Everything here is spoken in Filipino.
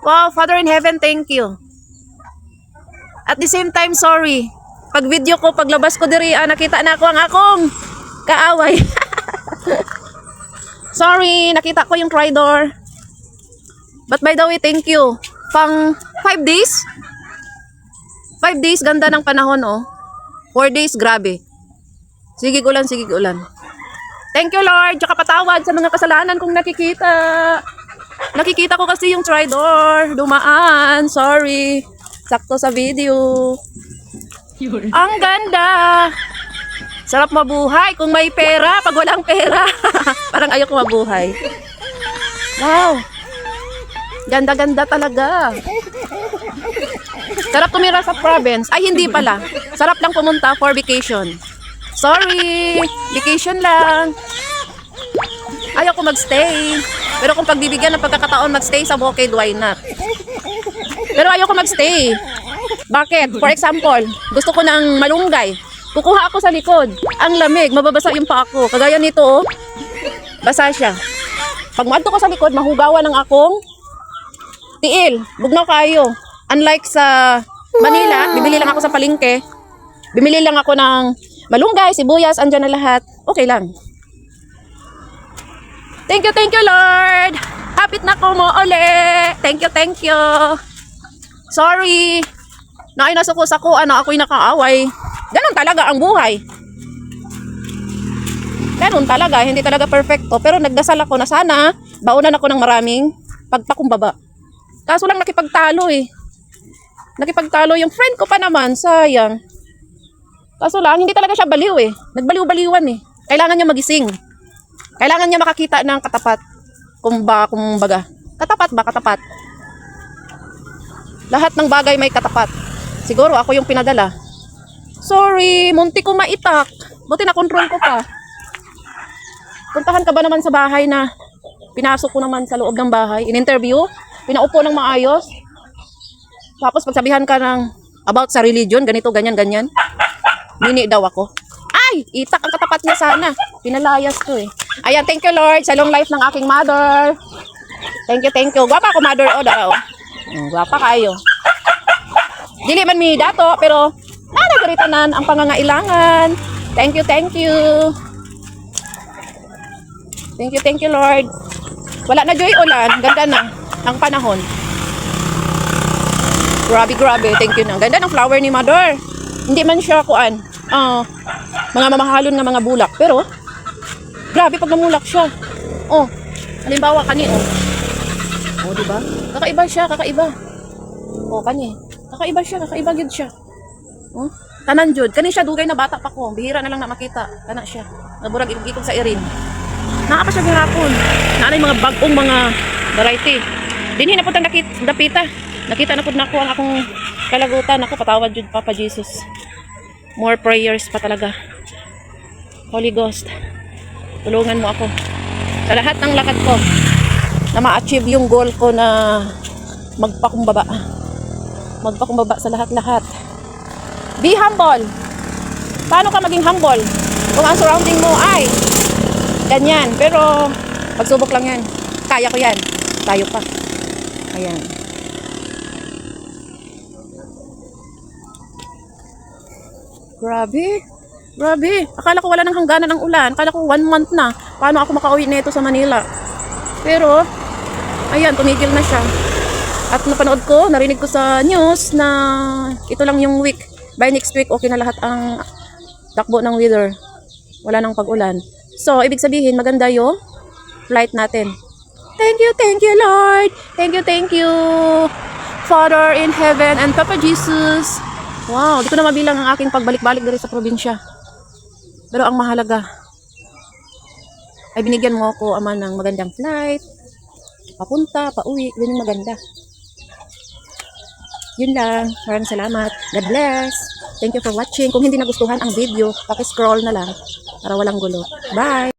Wow, Father in Heaven, thank you. At the same time, sorry. Pag video ko, paglabas ko diri, nakita na ako ang akong kaaway. Sorry, nakita ko yung tridor. But by the way, thank you. Pang 5 days? 5 days, ganda ng panahon, oh. 4 days, grabe. Sige ulan, sige ulan. Thank you, Lord. Tsaka patawad sa mga kasalanan kong nakikita. Nakikita ko kasi yung tridor. Dumaan, sorry. Sakto sa video. Ang ganda. Sarap mabuhay kung may pera. Pag walang pera, parang ayoko mabuhay. Wow. Ganda-ganda talaga. Sarap tumira sa province. Ay, hindi pala. Sarap lang pumunta for vacation. Sorry. Vacation lang. Ayoko magstay. Pero kung pagbibigyan ng pagkakataon magstay sa Bukid, why not? Pero ayoko magstay. Bakit? For example, gusto ko ng malunggay. Kukuha ako sa likod. Ang lamig, mababasa yung paa ko. Kagaya nito, oh. Basa siya. Pag maadto ko sa likod, mahugawan ng akong tiil. Bugnaw kayo. Unlike sa Manila, bibili lang ako sa palengke. Bibili lang ako ng malunggay, sibuyas, andyan na lahat. Okay lang. Thank you, Lord. Hapit na ko mo uli. Thank you. Sorry. Na ay nasukos ako, ako'y nakaaway. Ganon talaga ang buhay. Ganon talaga, hindi talaga perfecto. Pero nagdasal ako na sana, baunan ako ng maraming pagpakumbaba. Kaso lang nakipagtalo eh. Nakipagtalo yung friend ko pa naman, sayang. Kaso lang, hindi talaga siya baliw eh. Nagbaliw-baliwan eh. Kailangan niya magising. Kailangan niya makakita ng katapat. Kumbaga. Katapat ba? Katapat. Lahat ng bagay may katapat. Siguro ako yung pinadala. Sorry, munti ko maitak. Buti na control ko pa. Puntahan ka ba naman sa bahay na pinasok ko naman sa loob ng bahay? In-interview? Pinaupo ng maayos? Tapos pagsabihan ka ng about sa religion, ganito, ganyan. Mini daw ako. Ay, itak ang katapat niya sana. Pinalayas ko eh. Ayan, thank you Lord sa long life ng aking mother. Thank you. Gwapa ako mother o daw. Gwapa kayo. Dili man mi dato pero nanaguritanan ang pangangailangan. Thank you. Thank you Lord. Wala na joy ulan, ganda na ang panahon. Grabe. Thank you na. Ganda ng flower ni mother. Hindi man siya kuan. Mga mamahalon na mga bulak pero grabe pag namulak siya. Oh, halimbawa kani oh. Oh, di ba? Kakaiba siya. Oh, kani. Kakaiba gyud siya. Oh, tanan jud. Kani siya dugay na bata pa ko. Bihira na lang na makita. Kana siya. Naburag igikog sa irin. Naa pa siya gihapon. Naanay mga bagong mga variety. Dinhi na pud ang dapita. Nakita na pud nako ang akong kalagutan. Ako patawad jud Papa Jesus. More prayers pa talaga. Holy Ghost, tulungan mo ako sa lahat ng lakad ko na ma-achieve yung goal ko na magpakumbaba sa lahat. Be humble. Paano ka maging humble kung ang surrounding mo ay ganyan? Pero pagsubok lang yan. Kaya ko yan. Tayo pa. Ayan. Grabe. Akala ko wala nang hangganan ng ulan. Akala ko 1 month na. Paano ako makauwi nito sa Manila? Pero, ayan, tumigil na siya. At napanood ko, narinig ko sa news na ito lang yung week. By next week, okay na lahat ang takbo ng weather. Wala nang pag-ulan. So, ibig sabihin, maganda yung flight natin. Thank you, Lord. Thank you. Father in heaven and Papa Jesus. Wow, di ko na mabilang ang aking pagbalik-balik dito sa probinsya. Pero ang mahalaga ay binigyan mo ako, Ama, ng magandang flight. Papunta, pauwi, yun yung maganda. Yun lang. Maraming salamat. God bless. Thank you for watching. Kung hindi nagustuhan ang video, paki-scroll na lang para walang gulo. Bye!